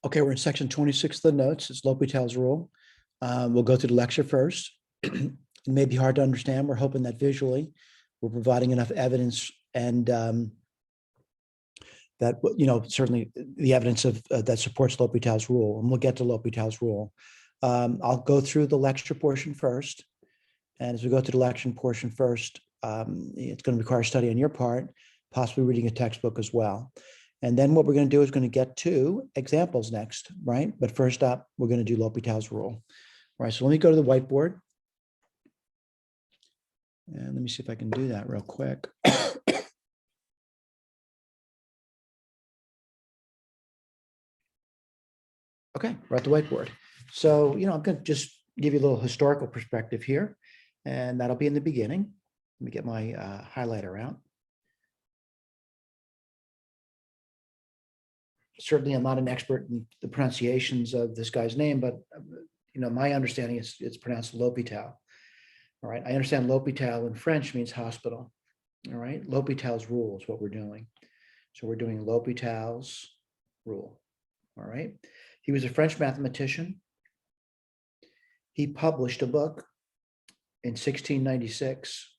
Okay, we're in section 26 of the notes. It's L'Hopital's rule. We'll go through the lecture first. It may be hard to understand. We're hoping that visually we're providing enough evidence and that, certainly the evidence of that supports L'Hopital's rule, and we'll get to L'Hopital's rule. I'll go through the lecture portion first. And as we go through the lecture portion first, it's going to require study on your part, possibly reading a textbook as well. And then what we're going to do is going to get to examples next, right? But first up, we're going to do L'Hopital's rule. All right, so let me go to the whiteboard. And let me see if I can do that real quick. Okay, we're at the whiteboard. So, I'm going to just give you a little historical perspective here, and that'll be in the beginning. Let me get my highlighter out. Certainly, I'm not an expert in the pronunciations of this guy's name, but my understanding is it's pronounced L'Hopital. All right, I understand L'Hopital in French means hospital. All right, L'Hopital's rule is what we're doing. So we're doing L'Hopital's rule. All right, he was a French mathematician. He published a book in 1696.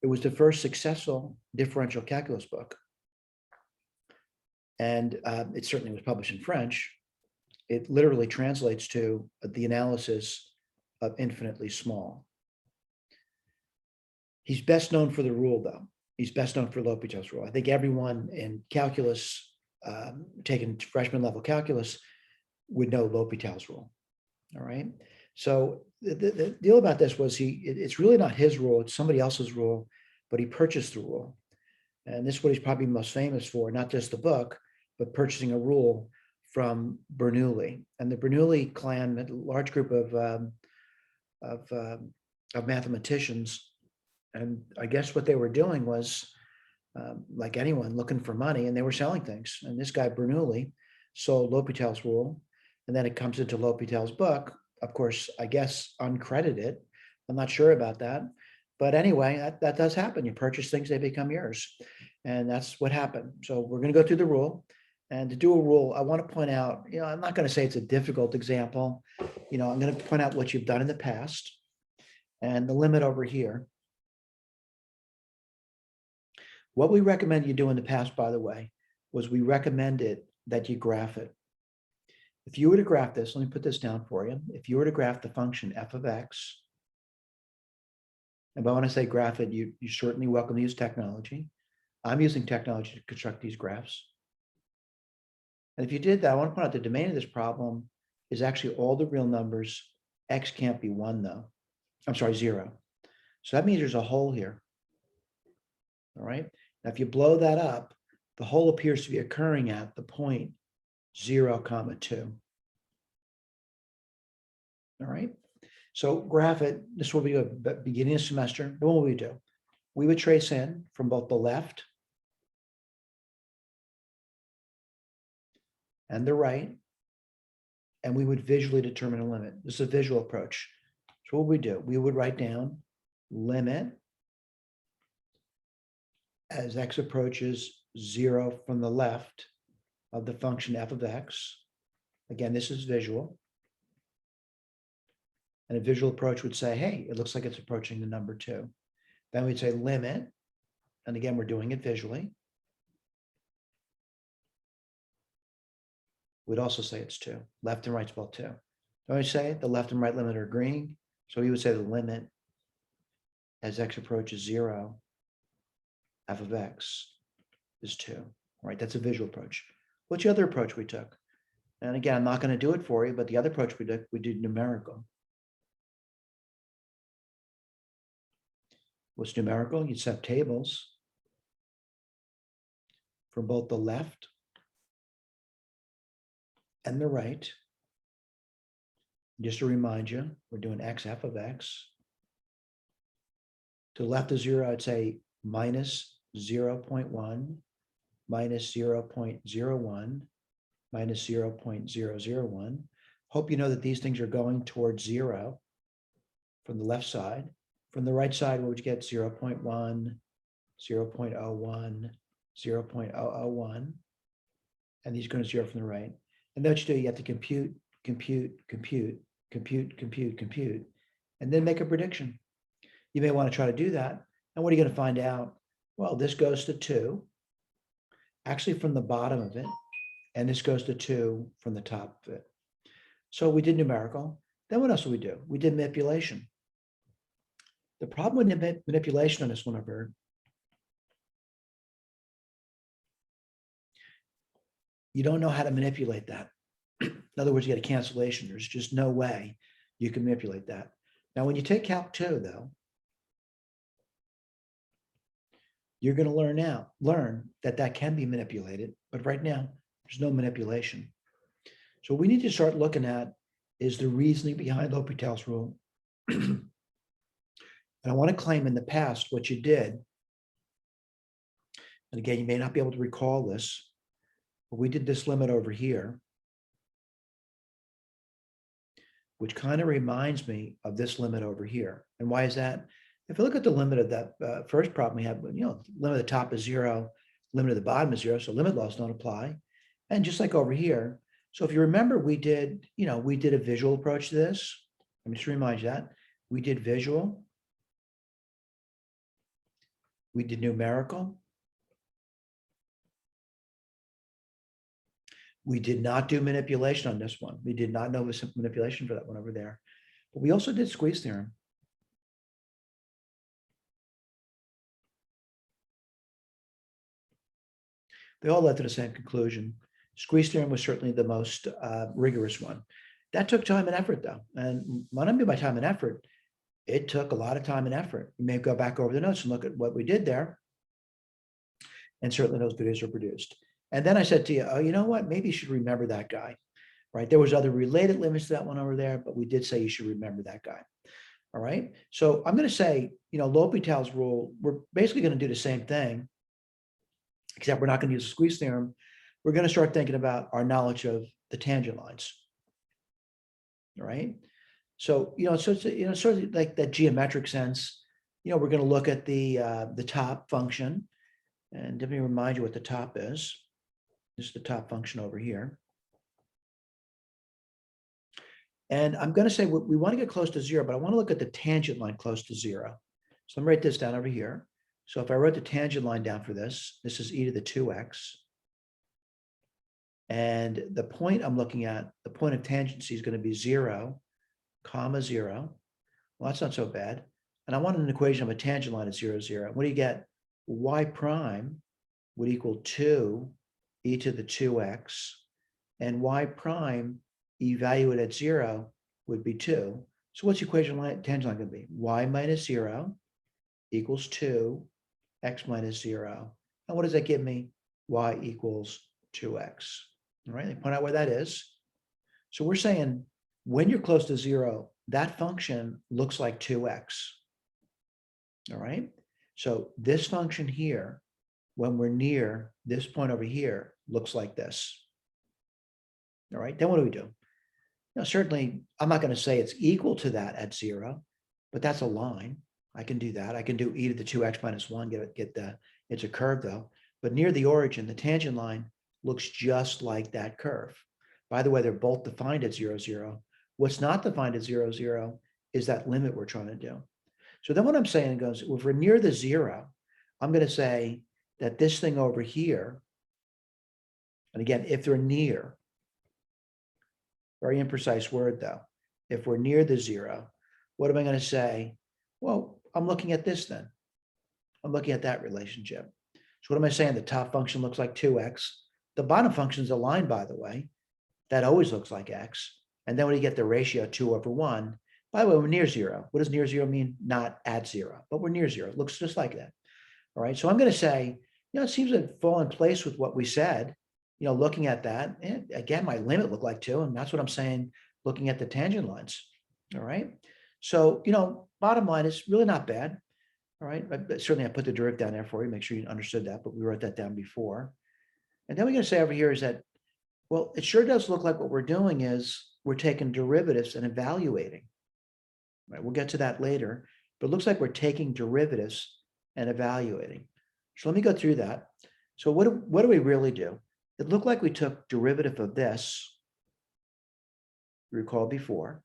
It was the first successful differential calculus book. And it certainly was published in French. It literally translates to the analysis of infinitely small. He's best known for the rule, though. He's best known for L'Hopital's rule. I think everyone in calculus, taking freshman level calculus, would know L'Hopital's rule. All right. So the deal about this was it's really not his rule, it's somebody else's rule, but he purchased the rule. And this is what he's probably most famous for, not just the book, but purchasing a rule from Bernoulli. And the Bernoulli clan, a large group of mathematicians. And I guess what they were doing was, like anyone, looking for money, and they were selling things. And this guy, Bernoulli, sold L'Hopital's rule. And then it comes into L'Hopital's book, of course, I guess uncredited. I'm not sure about that. But anyway, that does happen. You purchase things, they become yours. And that's what happened. So we're going to go through the rule. And to do a rule, I want to point out, I'm not going to say it's a difficult example. I'm going to point out what you've done in the past and the limit over here. What we recommend you do in the past, by the way, was we recommended that you graph it. If you were to graph this, let me put this down for you. If you were to graph the function f of x, and when I say graph it, you're certainly welcome to use technology. I'm using technology to construct these graphs. And if you did that, I want to point out the domain of this problem is actually all the real numbers. X can't be 1, though. I'm sorry, 0. So that means there's a hole here. All right. Now, if you blow that up, the hole appears to be occurring at the point 0, 2. All right. So graph it. This will be a beginning of semester. Then what will we do? We would trace in from both the left and the right, and we would visually determine a limit. This is a visual approach. So what would we do? We would write down limit as x approaches 0 from the left of the function f of x. Again, this is visual. And a visual approach would say, hey, it looks like it's approaching the number 2. Then we'd say limit. And again, we're doing it visually. We'd also say it's 2. Left and right's both 2. Don't we say the left and right limit are agreeing? So we would say the limit as x approaches 0, f of x is 2. Right? That's a visual approach. What's the other approach we took? And again, I'm not going to do it for you, but the other approach we took, we did numerical. What's numerical? You'd set tables for both the left and the right. Just to remind you, we're doing x f of x. To the left of 0, I'd say minus 0.1, minus 0.01, minus 0.001. Hope you know that these things are going towards 0 from the left side. From the right side, we would get 0.1, 0.01, 0.001, and these are going to 0 from the right. And then what you do, you have to compute, compute, compute, compute, compute, compute, and then make a prediction. You may want to try to do that. And what are you going to find out? Well, this goes to 2, actually from the bottom of it, and this goes to 2 from the top of it. So we did numerical. Then what else did we do? We did manipulation. The problem with manipulation on this one over, you don't know how to manipulate that. In other words, you get a cancellation. There's just no way you can manipulate that. Now, when you take Calc 2, though, you're going to learn that can be manipulated. But right now, there's no manipulation. So what we need to start looking at is the reasoning behind L'Hopital's rule. And I want to claim in the past what you did. And again, you may not be able to recall this, but we did this limit over here, which kind of reminds me of this limit over here. And why is that? If you look at the limit of that first problem we have, limit of the top is 0, limit of the bottom is 0, so limit laws don't apply. And just like over here, so if you remember, we did a visual approach to this. Let me just remind you that. We did visual. We did numerical. We did not do manipulation on this one. We did not know the simple manipulation for that one over there. But we also did squeeze theorem. They all led to the same conclusion. Squeeze theorem was certainly the most rigorous one. That took time and effort, though. And what I mean by time and effort, it took a lot of time and effort. You may go back over the notes and look at what we did there. And certainly those videos were produced. And then I said to you, oh, you know what? Maybe you should remember that guy, right? There was other related limits to that one over there, but we did say you should remember that guy. All right. So I'm going to say, L'Hopital's rule, we're basically going to do the same thing, except we're not going to use the squeeze theorem. We're going to start thinking about our knowledge of the tangent lines. All right. So, so it's, sort of like that geometric sense, we're going to look at the top function. And let me remind you what the top is. This is the top function over here. And I'm going to say we want to get close to 0, but I want to look at the tangent line close to 0. So let me write this down over here. So if I wrote the tangent line down for this is e to the 2x. And the point I'm looking at, the point of tangency is going to be 0, comma 0. Well, that's not so bad. And I want an equation of a tangent line at 0, 0. What do you get? Y prime would equal 2 e to the 2x, and y prime evaluated at 0 would be 2. So what's the equation line, tangent line going to be? Y minus 0 equals 2, x minus 0. And what does that give me? Y equals 2x. All right, they point out where that is. So we're saying when you're close to 0, that function looks like 2x. All right. So this function here, when we're near this point over here, looks like this. All right, then what do we do? Certainly, I'm not going to say it's equal to that at 0, but that's a line. I can do that. I can do e to the 2x minus 1, it's a curve though. But near the origin, the tangent line looks just like that curve. By the way, they're both defined at 0, 0. What's not defined at 0, 0 is that limit we're trying to do. So then what I'm saying goes, if we're near the 0, I'm going to say that this thing over here, and again, if they're near, very imprecise word though, if we're near the 0, what am I going to say? Well, I'm looking at this then. I'm looking at that relationship. So what am I saying? The top function looks like 2x. The bottom function is a line, by the way. That always looks like x. And then when you get the ratio 2/1, by the way, we're near 0. What does near 0 mean? Not at 0, but we're near 0. It looks just like that. All right. So I'm going to say, it seems to fall in place with what we said, looking at that. And again, my limit looked like 2. And that's what I'm saying, looking at the tangent lines. All right. So, bottom line is really not bad. All right. But certainly I put the derivative down there for you, make sure you understood that, but we wrote that down before. And then we're going to say over here is that, well, it sure does look like what we're doing is we're taking derivatives and evaluating. Right. We'll get to that later, but it looks like we're taking derivatives and evaluating. So let me go through that. So what do we really do? It looked like we took derivative of this recall before.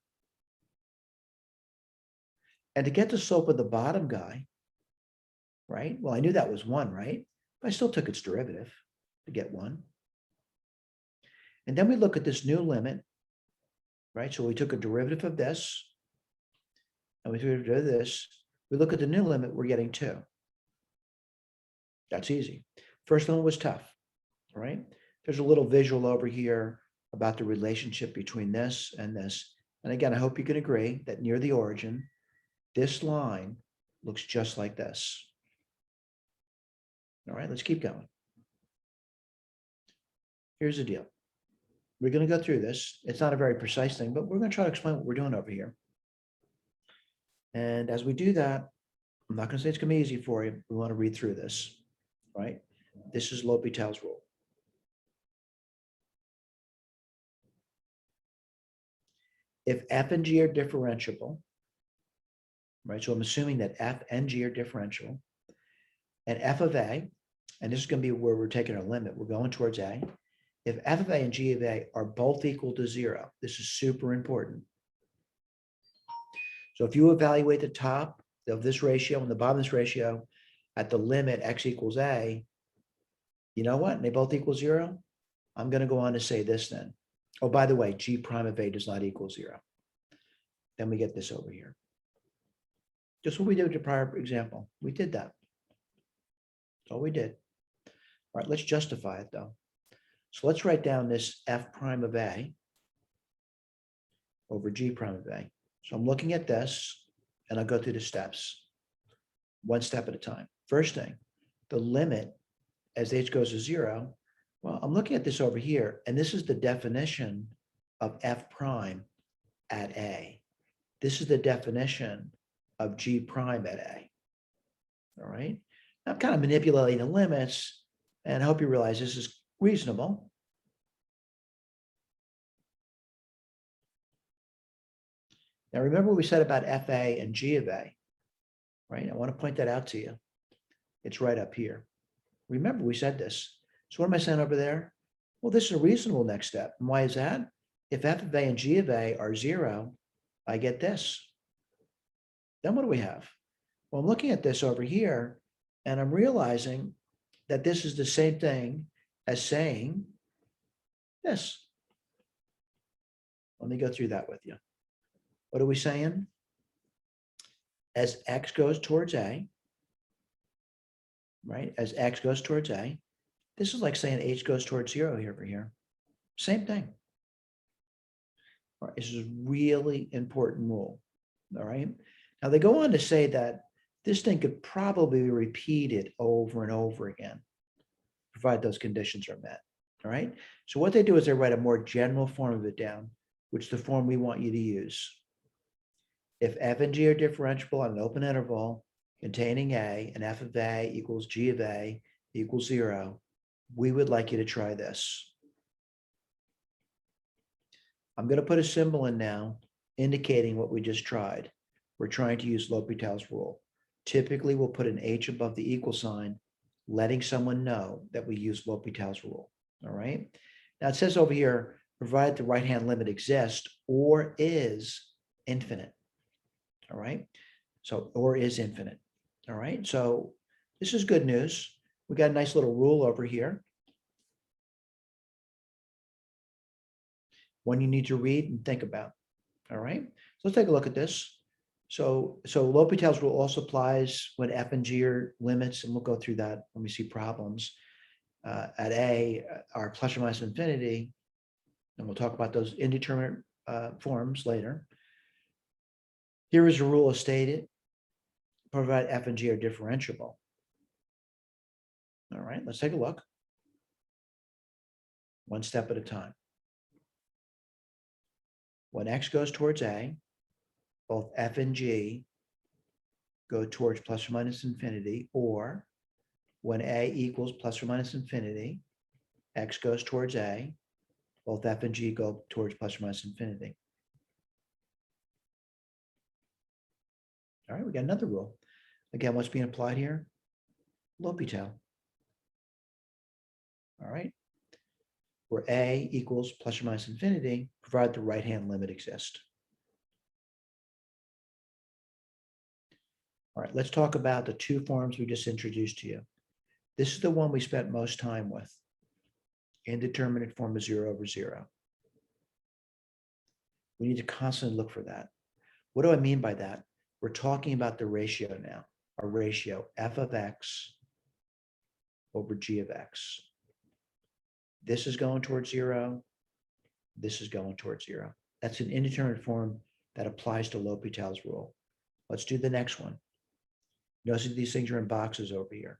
And to get the slope of the bottom guy, right? Well, I knew that was 1, right? But I still took its derivative to get 1. And then we look at this new limit, right? So we took a derivative of this, and we took a derivative of this. We look at the new limit, we're getting 2. That's easy. First limit was tough, right? There's a little visual over here about the relationship between this and this. And again, I hope you can agree that near the origin, this line looks just like this. All right, let's keep going. Here's the deal. We're going to go through this. It's not a very precise thing, but we're going to try to explain what we're doing over here. And as we do that, I'm not going to say it's going to be easy for you. We want to read through this, right? This is L'Hopital's rule. If f and g are differentiable, right? So I'm assuming that f and g are differentiable, and f of a, and this is going to be where we're taking our limit. We're going towards a. If f of a and g of a are both equal to 0, this is super important. So if you evaluate the top of this ratio and the bottom of this ratio at the limit x equals a, you know what? And they both equal 0. I'm going to go on to say this then. Oh, by the way, g prime of a does not equal 0. Then we get this over here. Just what we did with the prior example. We did that. That's all we did. All right, let's justify it though. So let's write down this f prime of a over g prime of a. So I'm looking at this and I'll go through the steps, one step at a time. First thing, the limit as h goes to 0. Well, I'm looking at this over here, and this is the definition of f prime at a. This is the definition of g prime at a. All right. Now I'm kind of manipulating the limits, and I hope you realize this is reasonable. Now remember what we said about fa and g of a, right? I want to point that out to you. It's right up here. Remember we said this. So what am I saying over there? Well, this is a reasonable next step. And why is that? If f of a and g of a are 0, I get this. Then what do we have? Well, I'm looking at this over here, and I'm realizing that this is the same thing as saying this. Let me go through that with you. What are we saying? As x goes towards a, right? As x goes towards a, this is like saying h goes towards 0 here over here. Same thing. All right, this is a really important rule. All right. Now they go on to say that this thing could probably be repeated over and over again, provided those conditions are met. All right. So what they do is they write a more general form of it down, which is the form we want you to use. If f and g are differentiable on an open interval containing a, and f of a equals g of a equals 0, we would like you to try this. I'm going to put a symbol in now indicating what we just tried. We're trying to use L'Hopital's rule. Typically, we'll put an H above the equal sign, letting someone know that we use L'Hopital's rule. All right. Now it says over here, provided the right-hand limit exists or is infinite. All right. So, or is infinite. All right. So this is good news. We got a nice little rule over here. One you need to read and think about. All right. So let's take a look at this. So L'Hopital's rule also applies when f and g are limits, and we'll go through that when we see problems. At a are plus or minus infinity, and we'll talk about those indeterminate forms later. Here is a rule as stated, provided f and g are differentiable. All right, let's take a look. One step at a time. When x goes towards a, both f and g go towards plus or minus infinity, or when a equals plus or minus infinity, x goes towards a, both f and g go towards plus or minus infinity. All right, we got another rule. Again, what's being applied here? L'Hopital. All right. where a equals plus or minus infinity, provided the right-hand limit exists. All right, let's talk about the two forms we just introduced to you. This is the one we spent most time with. Indeterminate form of 0 over 0. We need to constantly look for that. What do I mean by that? We're talking about the ratio now, a ratio f of x over g of x. This is going towards 0. This is going towards 0. That's an indeterminate form that applies to L'Hopital's rule. Let's do the next one. Notice these things are in boxes over here.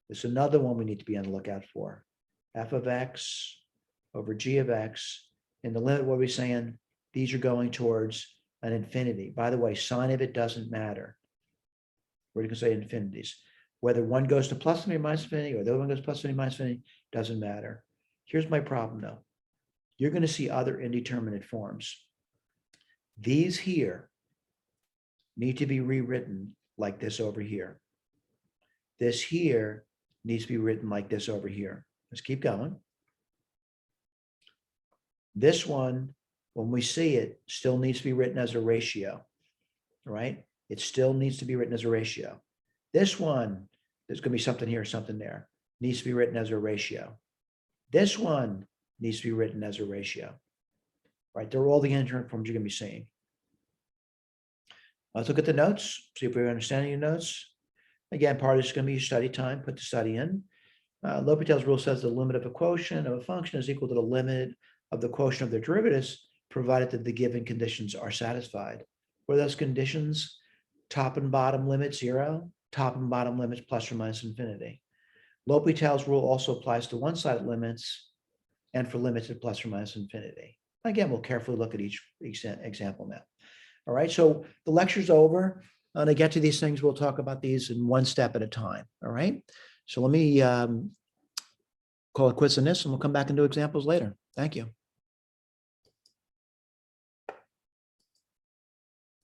There's another one we need to be on the lookout for. F of x over g of x. In the limit, what are we saying? These are going towards an infinity. By the way, sign of it doesn't matter. We're going to say infinities. Whether one goes to plus infinity, minus infinity, or the other one goes to plus infinity, minus infinity, doesn't matter. Here's my problem though. You're going to see other indeterminate forms. These here need to be rewritten like this over here. This here needs to be written like this over here. Let's keep going. This one, when we see it, still needs to be written as a ratio, right? It still needs to be written as a ratio. This one, there's going to be something here, something there, needs to be written as a ratio. This one needs to be written as a ratio, right? They're all the indeterminate forms you're going to be seeing. Let's look at the notes, see if we're understanding your notes. Again, part of this is going to be your study time. Put the study in. L'Hopital's rule says the limit of a quotient of a function is equal to the limit of the quotient of their derivatives, provided that the given conditions are satisfied. What are those conditions? Top and bottom limit 0, top and bottom limits plus or minus infinity. L'Hopital's rule also applies to one-sided limits and for limits at plus or minus infinity. Again, we'll carefully look at each example now. All right, so the lecture's over. To get to these things, we'll talk about these in one step at a time. All right, so let me call it quits on this, and we'll come back and do examples later. Thank you.